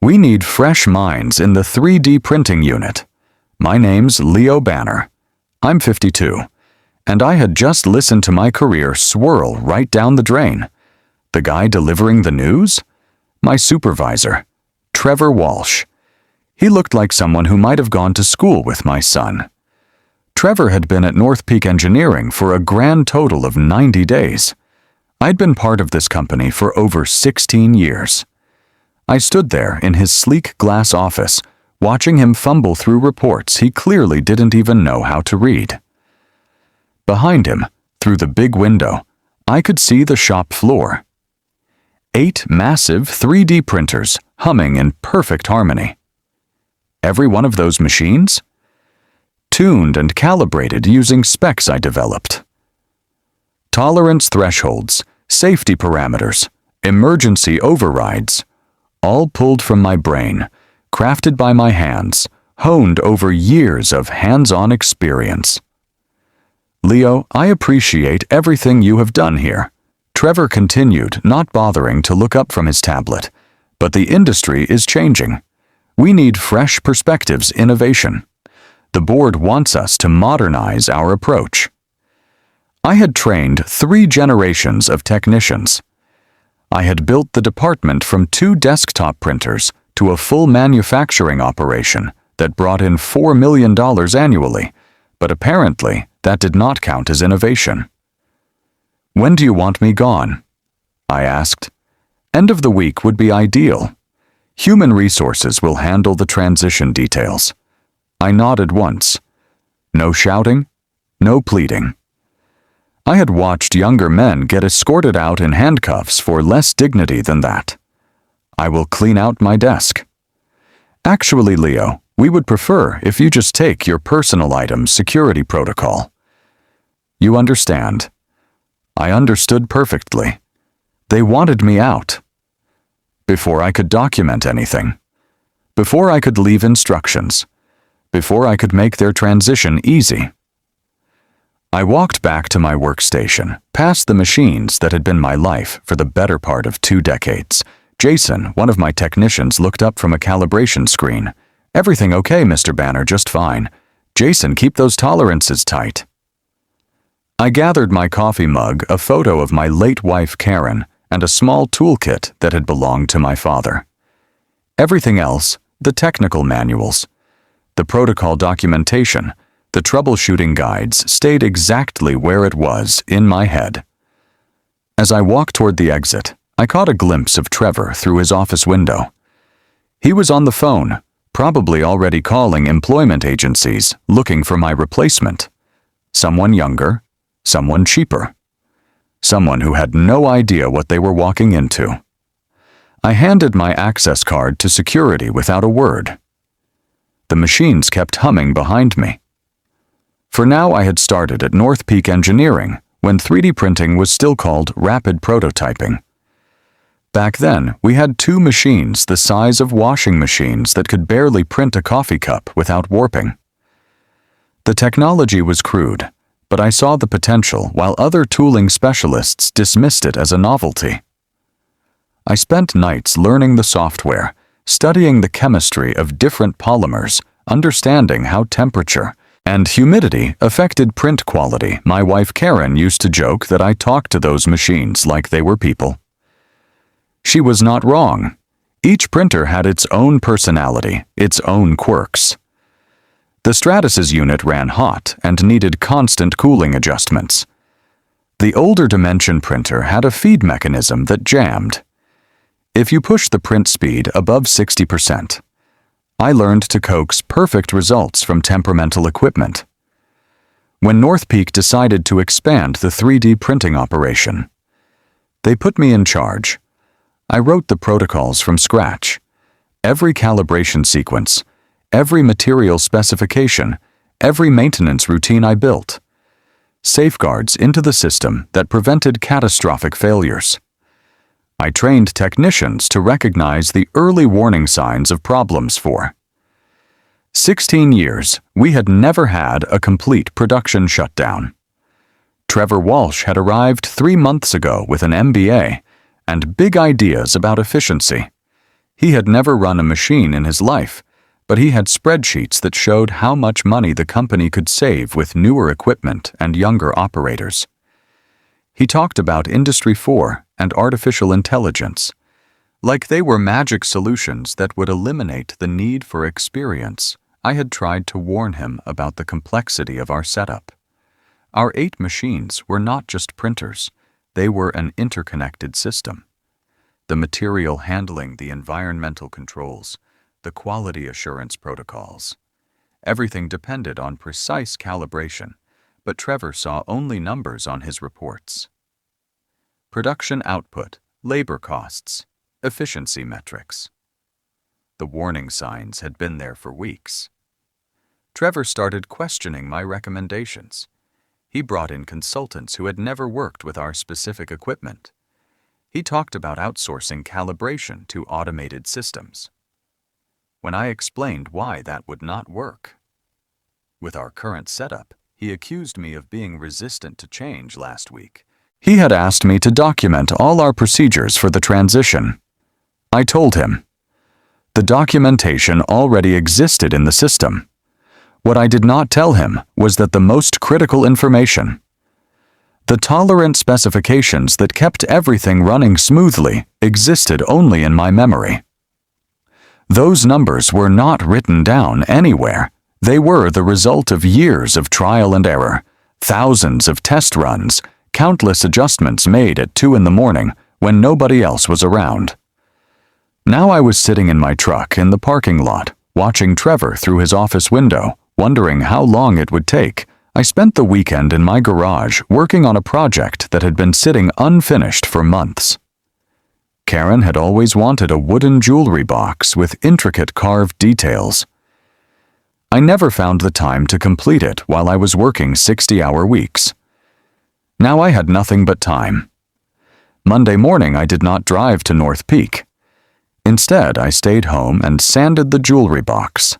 We need fresh minds in the 3D printing unit. My name's Leo Banner. I'm 52, and I had just listened to my career swirl right down the drain. The guy delivering the news? My supervisor, Trevor Walsh. He looked like someone who might have gone to school with my son. Trevor had been at North Peak Engineering for a grand total of 90 days. I'd been part of this company for over 16 years. I stood there in his sleek glass office, watching him fumble through reports he clearly didn't even know how to read. Behind him, through the big window, I could see the shop floor. 8 massive 3D printers humming in perfect harmony. Every one of those machines? Tuned and calibrated using specs I developed. Tolerance thresholds, safety parameters, emergency overrides, all pulled from my brain, crafted by my hands, honed over years of hands-on experience. Leo, I appreciate everything you have done here. Trevor continued, not bothering to look up from his tablet. But the industry is changing. We need fresh perspectives, innovation. The board wants us to modernize our approach. I had trained 3 generations of technicians. I had built the department from 2 desktop printers to a full manufacturing operation that brought in $4 million annually, but apparently that did not count as innovation. When do you want me gone? I asked. End of the week would be ideal. Human resources will handle the transition details. I nodded once. No shouting, no pleading. I had watched younger men get escorted out in handcuffs for less dignity than that. I will clean out my desk. Actually, Leo, we would prefer if you just take your personal items security protocol. You understand. I understood perfectly. They wanted me out. Before I could document anything. Before I could leave instructions. Before I could make their transition easy. I walked back to my workstation, past the machines that had been my life for the better part of 2 decades. Jason, one of my technicians, looked up from a calibration screen. Everything okay, Mr. Banner, just fine. Jason, keep those tolerances tight. I gathered my coffee mug, a photo of my late wife Karen, and a small toolkit that had belonged to my father. Everything else, the technical manuals, the protocol documentation, the troubleshooting guides, stayed exactly where it was in my head. As I walked toward the exit, I caught a glimpse of Trevor through his office window. He was on the phone, probably already calling employment agencies, looking for my replacement. Someone younger, someone cheaper. Someone who had no idea what they were walking into. I handed my access card to security without a word. The machines kept humming behind me. For now, I had started at North Peak Engineering, when 3D printing was still called rapid prototyping. Back then, we had 2 machines the size of washing machines that could barely print a coffee cup without warping. The technology was crude, but I saw the potential while other tooling specialists dismissed it as a novelty. I spent nights learning the software, studying the chemistry of different polymers, understanding how temperature and humidity affected print quality. My wife Karen used to joke that I talked to those machines like they were people. She was not wrong. Each printer had its own personality, its own quirks. The Stratus's unit ran hot and needed constant cooling adjustments. The older Dimension printer had a feed mechanism that jammed. If you pushed the print speed above 60%, I learned to coax perfect results from temperamental equipment. When North Peak decided to expand the 3D printing operation, they put me in charge. I wrote the protocols from scratch. Every calibration sequence, every material specification, every maintenance routine I built. Safeguards into the system that prevented catastrophic failures. I trained technicians to recognize the early warning signs of problems for 16 years, we had never had a complete production shutdown. Trevor Walsh had arrived 3 months ago with an MBA and big ideas about efficiency. He had never run a machine in his life, but he had spreadsheets that showed how much money the company could save with newer equipment and younger operators. He talked about Industry 4 and artificial intelligence, like they were magic solutions that would eliminate the need for experience. I had tried to warn him about the complexity of our setup. Our 8 machines were not just printers, they were an interconnected system. The material handling, the environmental controls, the quality assurance protocols. Everything depended on precise calibration, but Trevor saw only numbers on his reports. Production output, labor costs, efficiency metrics. The warning signs had been there for weeks. Trevor started questioning my recommendations. He brought in consultants who had never worked with our specific equipment. He talked about outsourcing calibration to automated systems. When I explained why that would not work, with our current setup, he accused me of being resistant to change last week. He had asked me to document all our procedures for the transition. I told him, the documentation already existed in the system. What I did not tell him was that the most critical information, the tolerant specifications that kept everything running smoothly, existed only in my memory. Those numbers were not written down anywhere. They were the result of years of trial and error, thousands of test runs, countless adjustments made at 2 a.m. when nobody else was around. Now I was sitting in my truck in the parking lot, watching Trevor through his office window, wondering how long it would take. I spent the weekend in my garage working on a project that had been sitting unfinished for months. Karen had always wanted a wooden jewelry box with intricate carved details. I never found the time to complete it while I was working 60-hour weeks. Now I had nothing but time. Monday morning I did not drive to North Peak. Instead, I stayed home and sanded the jewelry box,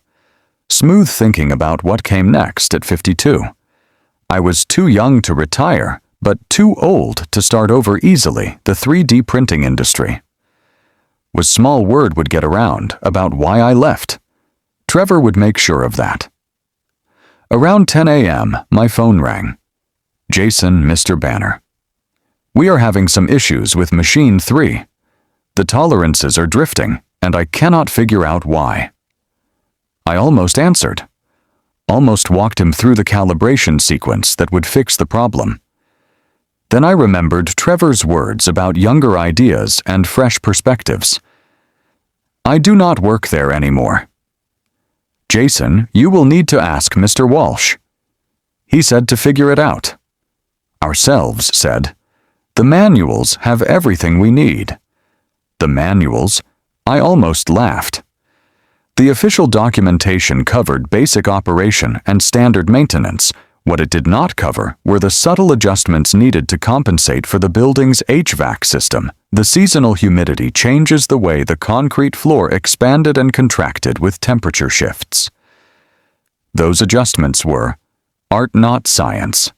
smooth thinking about what came next at 52. I was too young to retire, but too old to start over easily the 3D printing industry. Was small word would get around about why I left. Trevor would make sure of that. Around 10 a.m., my phone rang. Jason, Mr. Banner. We are having some issues with Machine 3. The tolerances are drifting, and I cannot figure out why. I almost answered. Almost walked him through the calibration sequence that would fix the problem. Then I remembered Trevor's words about younger ideas and fresh perspectives. I do not work there anymore. Jason, you will need to ask Mr. Walsh. He said to figure it out. Ourselves said, the manuals have everything we need. The manuals? I almost laughed. The official documentation covered basic operation and standard maintenance. What it did not cover were the subtle adjustments needed to compensate for the building's HVAC system. The seasonal humidity changes the way the concrete floor expanded and contracted with temperature shifts. Those adjustments were art, not science.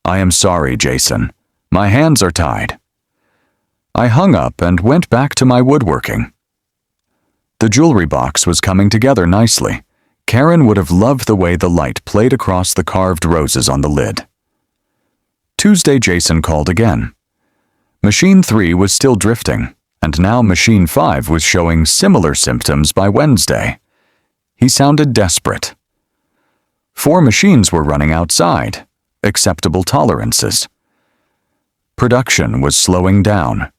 I am sorry, Jason. My hands are tied. I hung up and went back to my woodworking. The jewelry box was coming together nicely. Karen would have loved the way the light played across the carved roses on the lid. Tuesday, Jason called again. Machine 3 was still drifting, and now Machine 5 was showing similar symptoms by Wednesday. He sounded desperate. 4 machines were running outside, acceptable tolerances. Production was slowing down.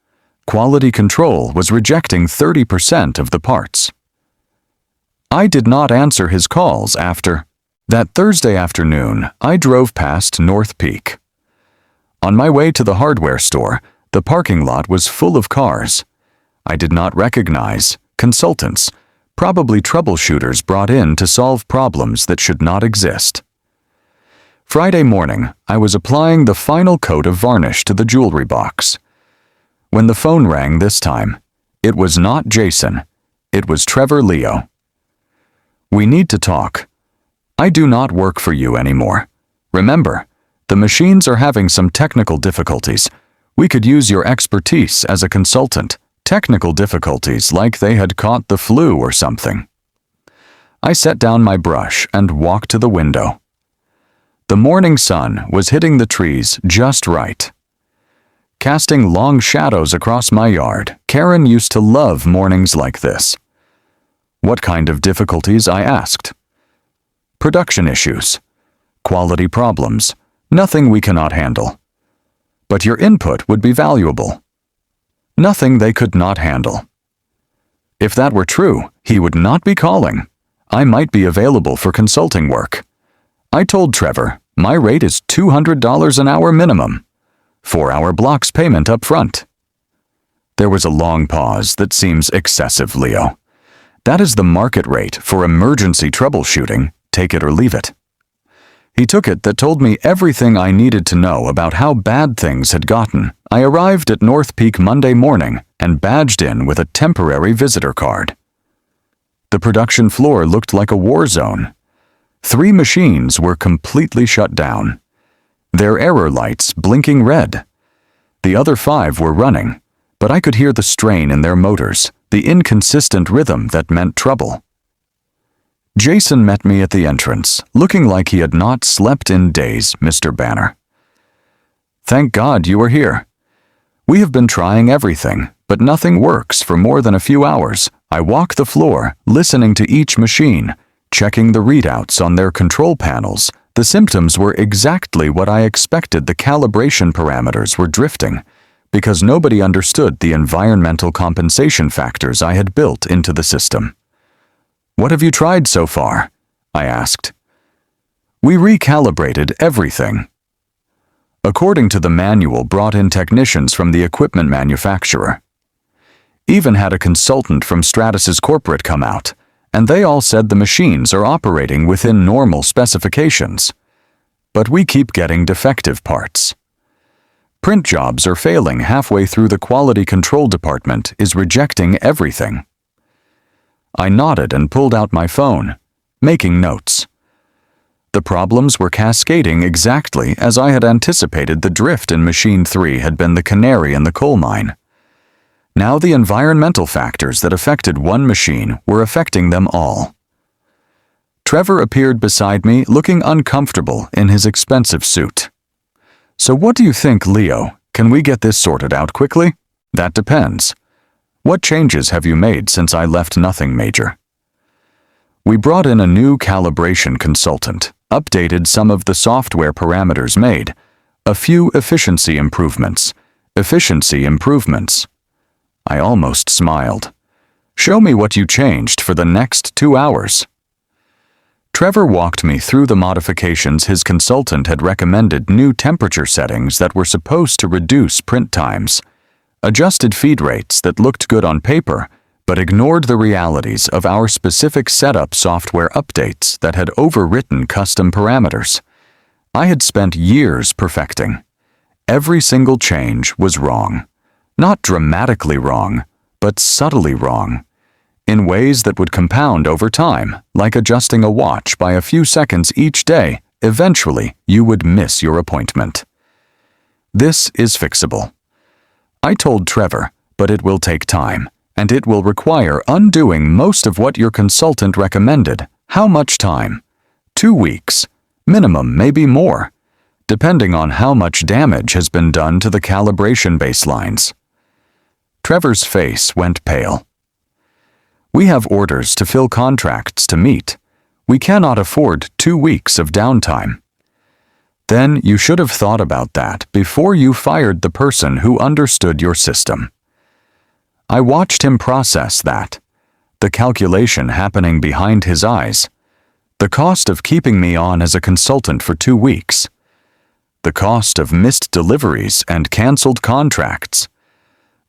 Quality control was rejecting 30% of the parts. I did not answer his calls after. That Thursday afternoon, I drove past North Peak. On my way to the hardware store, the parking lot was full of cars. I did not recognize consultants, probably troubleshooters brought in to solve problems that should not exist. Friday morning, I was applying the final coat of varnish to the jewelry box. When the phone rang this time, it was not Jason, it was Trevor Leo. We need to talk. I do not work for you anymore. Remember, the machines are having some technical difficulties. We could use your expertise as a consultant, Technical difficulties like they had caught the flu or something. I set down my brush and walked to the window. The morning sun was hitting the trees just right. Casting long shadows across my yard, Karen used to love mornings like this. What kind of difficulties, I asked. Production issues. Quality problems. Nothing we cannot handle. But your input would be valuable. Nothing they could not handle. If that were true, he would not be calling. I might be available for consulting work. I told Trevor, my rate is $200 an hour minimum. 4-hour blocks payment up front. There was a long pause that seems excessive, Leo. That is the market rate for emergency troubleshooting, take it or leave it. He took it that told me everything I needed to know about how bad things had gotten. I arrived at North Peak Monday morning and badged in with a temporary visitor card. The production floor looked like a war zone. 3 machines were completely shut down, their error lights blinking red. The other 5 were running, but I could hear the strain in their motors, the inconsistent rhythm that meant trouble. Jason met me at the entrance, looking like he had not slept in days, Mr. Banner. Thank God you are here. We have been trying everything, but nothing works for more than a few hours. I walk the floor, listening to each machine, checking the readouts on their control panels. The symptoms were exactly what I expected. The calibration parameters were drifting, because nobody understood the environmental compensation factors I had built into the system. What have you tried so far? I asked. We recalibrated everything. According to the manual, brought in technicians from the equipment manufacturer. Even had a consultant from Stratus's corporate come out, and they all said the machines are operating within normal specifications. But we keep getting defective parts. Print jobs are failing halfway through. The quality control department is rejecting everything. I nodded and pulled out my phone, making notes. The problems were cascading exactly as I had anticipated. The drift in Machine 3 had been the canary in the coal mine. Now the environmental factors that affected one machine were affecting them all. Trevor appeared beside me, looking uncomfortable in his expensive suit. So what do you think, Leo? Can we get this sorted out quickly? That depends. What changes have you made since I left? Nothing major. We brought in a new calibration consultant, updated some of the software parameters, made a few efficiency improvements. I almost smiled. Show me what you changed for the next 2 hours. Trevor walked me through the modifications. His consultant had recommended new temperature settings that were supposed to reduce print times, adjusted feed rates that looked good on paper, but ignored the realities of our specific setup software updates that had overwritten custom parameters I had spent years perfecting. Every single change was wrong. Not dramatically wrong, but subtly wrong, in ways that would compound over time, like adjusting a watch by a few seconds each day. Eventually, you would miss your appointment. This is fixable. I told Trevor, but it will take time, and it will require undoing most of what your consultant recommended. How much time? 2 weeks. Minimum, maybe more, depending on how much damage has been done to the calibration baselines. Trevor's face went pale. We have orders to fill, contracts to meet. We cannot afford 2 weeks of downtime. Then you should have thought about that before you fired the person who understood your system. I watched him process that, the calculation happening behind his eyes, the cost of keeping me on as a consultant for 2 weeks, the cost of missed deliveries and canceled contracts,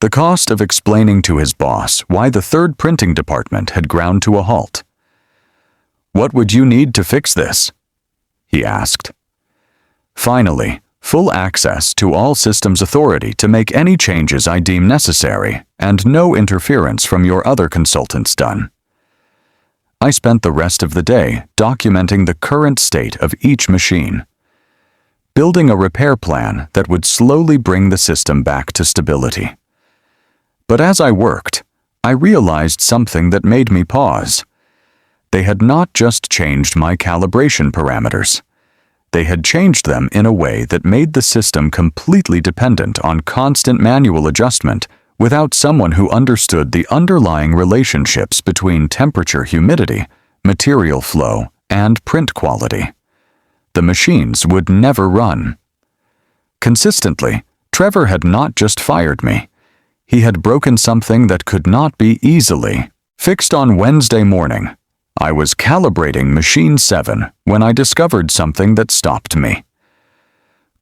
the cost of explaining to his boss why the 3rd printing department had ground to a halt. What would you need to fix this? He asked. Finally, full access to all systems, authority to make any changes I deem necessary, and no interference from your other consultants done. I spent the rest of the day documenting the current state of each machine, building a repair plan that would slowly bring the system back to stability. But as I worked, I realized something that made me pause. They had not just changed my calibration parameters. They had changed them in a way that made the system completely dependent on constant manual adjustment without someone who understood the underlying relationships between temperature, humidity, material flow, and print quality. The machines would never run. Consistently, Trevor had not just fired me. He had broken something that could not be easily fixed. On Wednesday morning, I was calibrating Machine 7 when I discovered something that stopped me.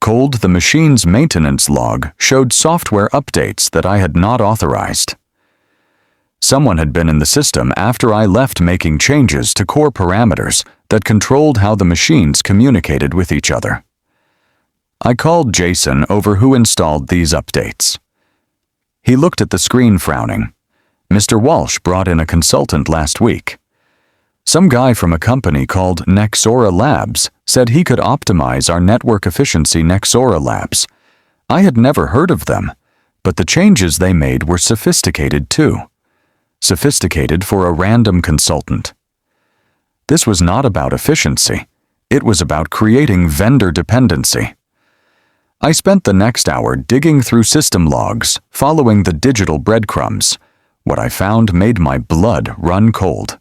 Cold, the machine's maintenance log showed software updates that I had not authorized. Someone had been in the system after I left, making changes to core parameters that controlled how the machines communicated with each other. I called Jason over, who installed these updates. He looked at the screen, frowning. Mr. Walsh brought in a consultant last week. Some guy from a company called Nexora Labs said he could optimize our network efficiency. Nexora Labs. I had never heard of them, but the changes they made were sophisticated too. Sophisticated for a random consultant. This was not about efficiency. It was about creating vendor dependency. I spent the next hour digging through system logs, following the digital breadcrumbs. What I found made my blood run cold.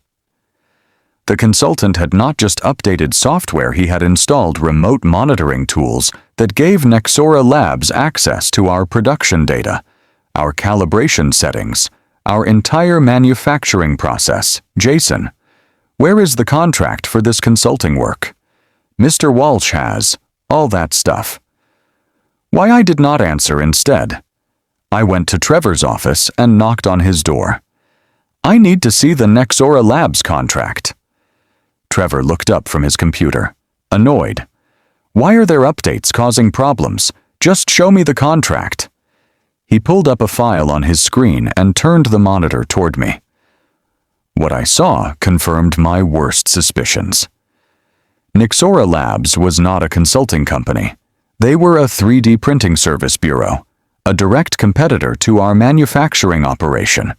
The consultant had not just updated software, he had installed remote monitoring tools that gave Nexora Labs access to our production data, our calibration settings, our entire manufacturing process. Jason, where is the contract for this consulting work? Mr. Walsh has all that stuff. Why I did not answer instead. I went to Trevor's office and knocked on his door. I need to see the Nexora Labs contract. Trevor looked up from his computer, annoyed. Why are their updates causing problems? Just show me the contract. He pulled up a file on his screen and turned the monitor toward me. What I saw confirmed my worst suspicions. Nexora Labs was not a consulting company. They were a 3D printing service bureau, a direct competitor to our manufacturing operation.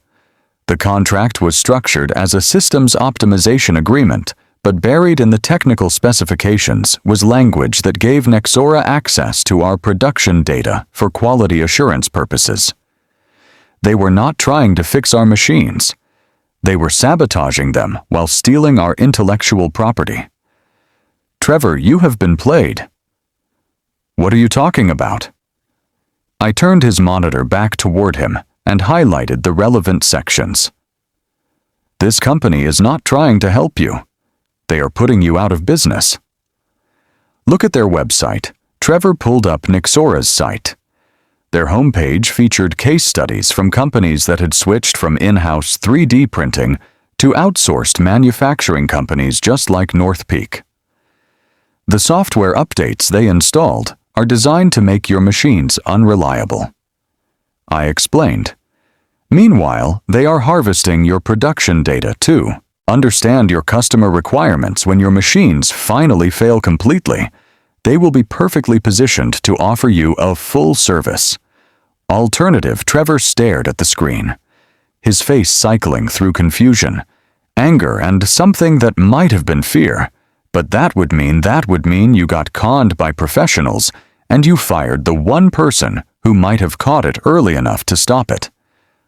The contract was structured as a systems optimization agreement, but buried in the technical specifications was language that gave Nexora access to our production data for quality assurance purposes. They were not trying to fix our machines. They were sabotaging them while stealing our intellectual property. Trevor, you have been played. What are you talking about? I turned his monitor back toward him and highlighted the relevant sections. This company is not trying to help you. They are putting you out of business. Look at their website. Trevor pulled up Nexora's site. Their homepage featured case studies from companies that had switched from in-house 3D printing to outsourced manufacturing companies just like North Peak. The software updates they installed are designed to make your machines unreliable. I explained. Meanwhile, they are harvesting your production data too. Understand your customer requirements. When your machines finally fail completely, they will be perfectly positioned to offer you a full service. Alternative. Trevor stared at the screen, his face cycling through confusion, anger, and something that might have been fear. But that would mean you got conned by professionals and you fired the one person who might have caught it early enough to stop it.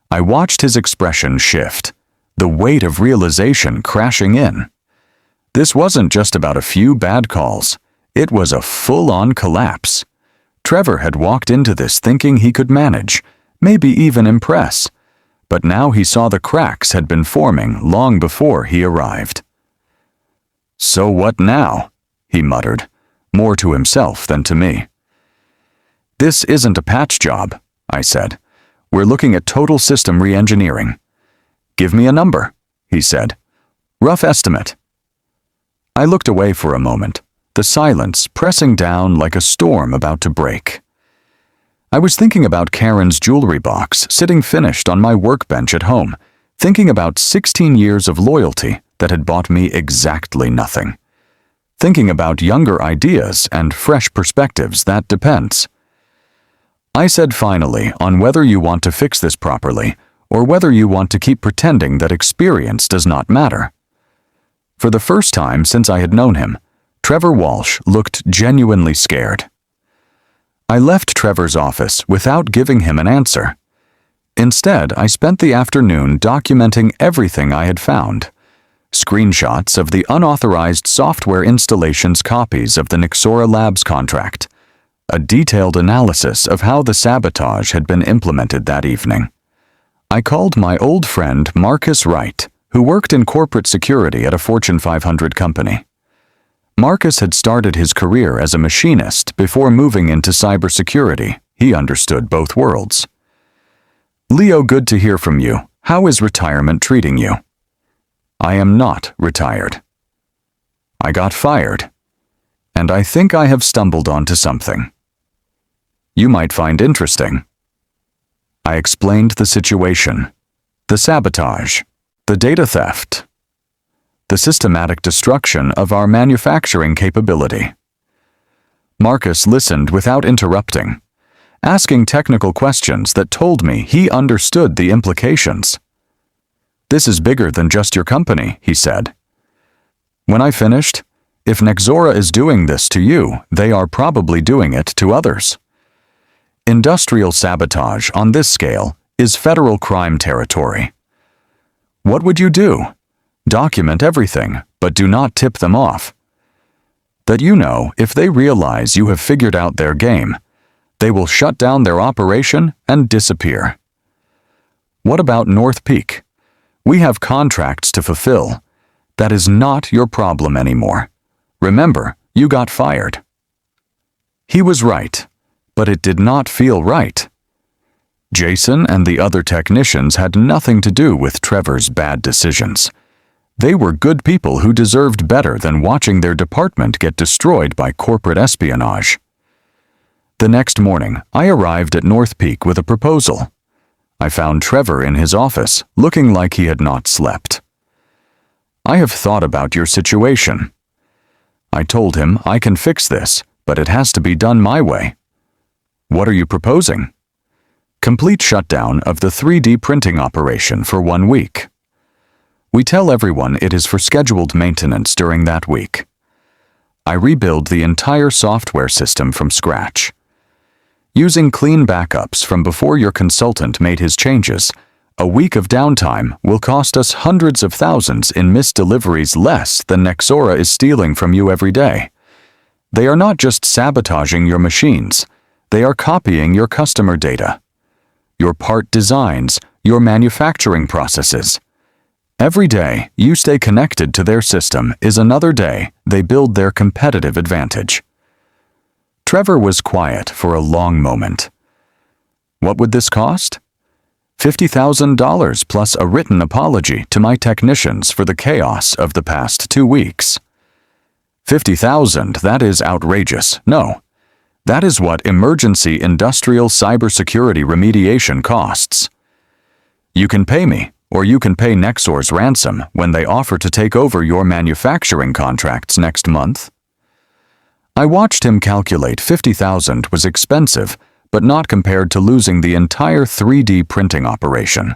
I watched his expression shift, the weight of realization crashing in. This wasn't just about a few bad calls. It was a full-on collapse. Trevor had walked into this thinking he could manage, maybe even impress. But now he saw the cracks had been forming long before he arrived. So what now? He muttered, more to himself than to me. This isn't a patch job, I said. We're looking at total system re-engineering. Give me a number, he said. Rough estimate. I looked away for a moment, the silence pressing down like a storm about to break. I was thinking about Karen's jewelry box sitting finished on my workbench at home, thinking about 16 years of loyalty that had bought me exactly nothing. Thinking about younger ideas and fresh perspectives. That depends. I said finally, on whether you want to fix this properly or whether you want to keep pretending that experience does not matter. For the first time since I had known him, Trevor Walsh looked genuinely scared. I left Trevor's office without giving him an answer. Instead, I spent the afternoon documenting everything I had found. Screenshots of the unauthorized software installation's copies of the Nexora Labs contract, a detailed analysis of how the sabotage had been implemented that evening. I called my old friend Marcus Wright, who worked in corporate security at a Fortune 500 company. Marcus had started his career as a machinist before moving into cybersecurity. He understood both worlds. "Leo, good to hear from you. How is retirement treating you?" "I am not retired. I got fired, and I think I have stumbled onto something you might find interesting." I explained the situation, the sabotage, the data theft, the systematic destruction of our manufacturing capability. Marcus listened without interrupting, asking technical questions that told me he understood the implications. "This is bigger than just your company," he said. When I finished, "If Nexora is doing this to you, they are probably doing it to others." Industrial sabotage on this scale is federal crime territory. What would you do? Document everything, but do not tip them off. That you know, if they realize you have figured out their game, they will shut down their operation and disappear. What about North Peak? We have contracts to fulfill. That is not your problem anymore. Remember, you got fired. He was right, but it did not feel right. Jason and the other technicians had nothing to do with Trevor's bad decisions. They were good people who deserved better than watching their department get destroyed by corporate espionage. The next morning, I arrived at North Peak with a proposal. I found Trevor in his office, looking like he had not slept. "I have thought about your situation." I told him I can fix this, but it has to be done my way. "What are you proposing?" "Complete shutdown of the 3D printing operation for 1 week. We tell everyone it is for scheduled maintenance during that week. I rebuild the entire software system from scratch. Using clean backups from before your consultant made his changes, a week of downtime will cost us hundreds of thousands in missed deliveries less than Nexora is stealing from you every day. They are not just sabotaging your machines, they are copying your customer data, your part designs, your manufacturing processes. Every day you stay connected to their system is another day they build their competitive advantage." Trevor was quiet for a long moment. "What would this cost?" $50,000 plus a written apology to my technicians for the chaos of the past 2 weeks. $50,000, that is outrageous. No. That is what emergency industrial cybersecurity remediation costs. You can pay me, or you can pay Nexor's ransom when they offer to take over your manufacturing contracts next month. I watched him calculate $50,000 was expensive, but not compared to losing the entire 3D printing operation.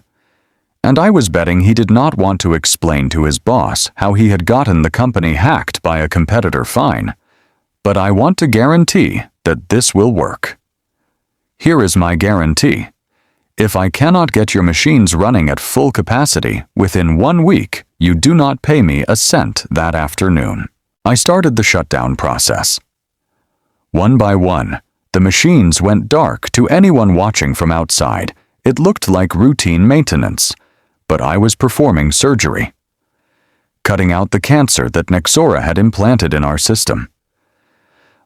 And I was betting he did not want to explain to his boss how he had gotten the company hacked by a competitor fine. But I want to guarantee that this will work. Here is my guarantee. If I cannot get your machines running at full capacity within 1 week, you do not pay me a cent that afternoon. I started the shutdown process. One by one, the machines went dark to anyone watching from outside. It looked like routine maintenance, but I was performing surgery, cutting out the cancer that Nexora had implanted in our system.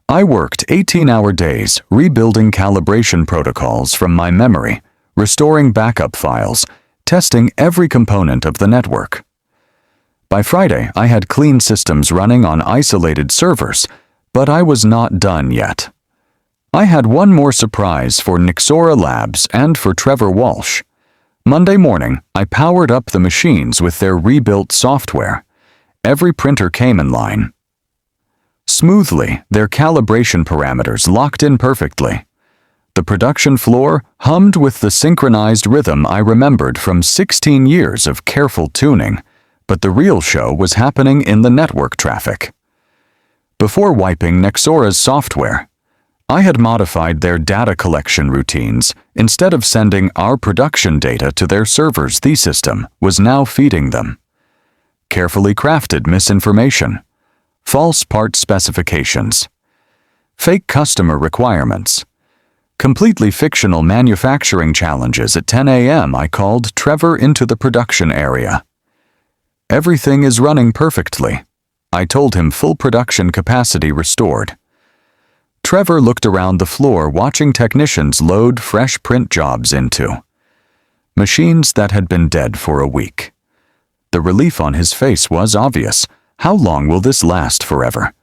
I worked 18-hour days rebuilding calibration protocols from my memory, restoring backup files, testing every component of the network. By Friday, I had clean systems running on isolated servers, but I was not done yet. I had one more surprise for Nexora Labs and for Trevor Walsh. Monday morning, I powered up the machines with their rebuilt software. Every printer came in line. Smoothly, their calibration parameters locked in perfectly. The production floor hummed with the synchronized rhythm I remembered from 16 years of careful tuning, but the real show was happening in the network traffic. Before wiping Nexora's software, I had modified their data collection routines. Instead of sending our production data to their servers, the system was now feeding them carefully crafted misinformation, false part specifications, fake customer requirements, completely fictional manufacturing challenges. At 10 a.m., I called Trevor into the production area. "Everything is running perfectly," I told him, full production capacity restored. Trevor looked around the floor, watching technicians load fresh print jobs into machines that had been dead for a week. The relief on his face was obvious. How long will this last? Forever.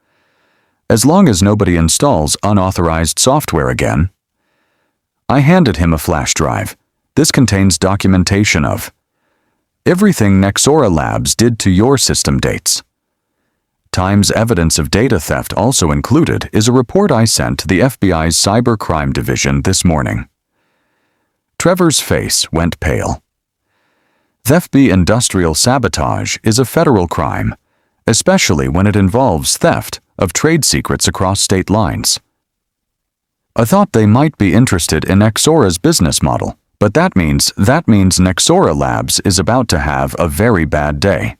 As long as nobody installs unauthorized software again. I handed him a flash drive. "This contains documentation of everything Nexora Labs did to your system dates. Times evidence of data theft also included is a report I sent to the FBI's Cybercrime Division this morning." Trevor's face went pale. Theft by industrial sabotage is a federal crime, especially when it involves theft of trade secrets across state lines. I thought they might be interested in Nexora's business model, but that means Nexora Labs is about to have a very bad day.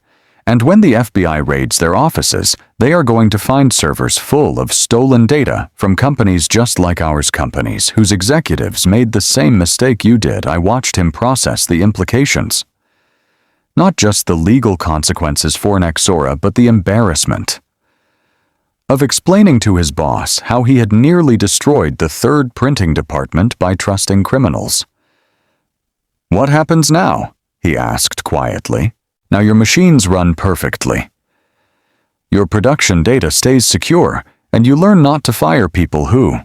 And when the FBI raids their offices, they are going to find servers full of stolen data from companies just like ours, companies whose executives made the same mistake you did. I watched him process the implications. Not just the legal consequences for Nexora, but the embarrassment of explaining to his boss how he had nearly destroyed the third printing department by trusting criminals. "What happens now?" he asked quietly. "Now your machines run perfectly. Your production data stays secure, and you learn not to fire people who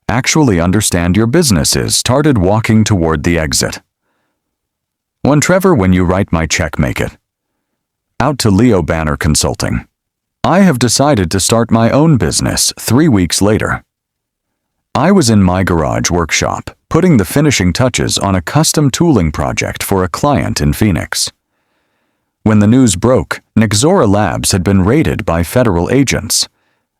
actually understand your businesses." Started walking toward the exit. When you write my check, make it out to Leo Banner Consulting. I have decided to start my own business 3 weeks later. I was in my garage workshop, putting the finishing touches on a custom tooling project for a client in Phoenix. When the news broke, Nexora Labs had been raided by federal agents.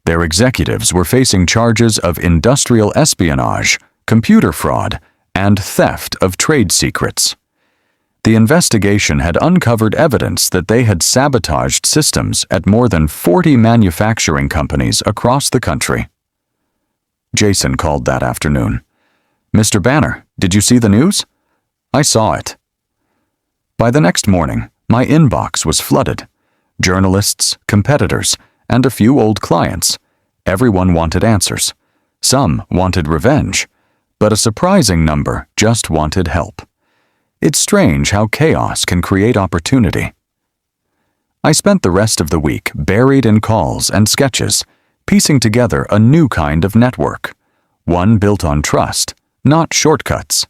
Their executives were facing charges of industrial espionage, computer fraud, and theft of trade secrets. The investigation had uncovered evidence that they had sabotaged systems at more than 40 manufacturing companies across the country. Jason called that afternoon. "Mr. Banner, did you see the news?" "I saw it." By the next morning, my inbox was flooded. Journalists, competitors, and a few old clients. Everyone wanted answers. Some wanted revenge, but a surprising number just wanted help. It's strange how chaos can create opportunity. I spent the rest of the week buried in calls and sketches, piecing together a new kind of network, one built on trust, not shortcuts.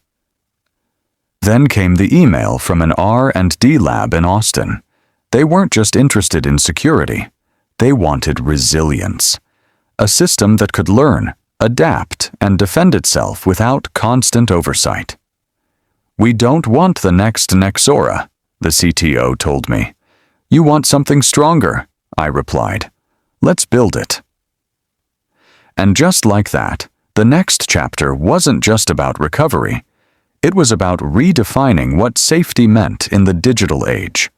Then came the email from an R&D lab in Austin. They weren't just interested in security, they wanted resilience. A system that could learn, adapt, and defend itself without constant oversight. "We don't want the next Nexora," the CTO told me. "You want something stronger," I replied. "Let's build it." And just like that, the next chapter wasn't just about recovery. It was about redefining what safety meant in the digital age.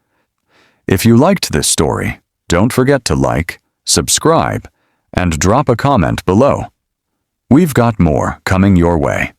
If you liked this story, don't forget to like, subscribe, and drop a comment below. We've got more coming your way.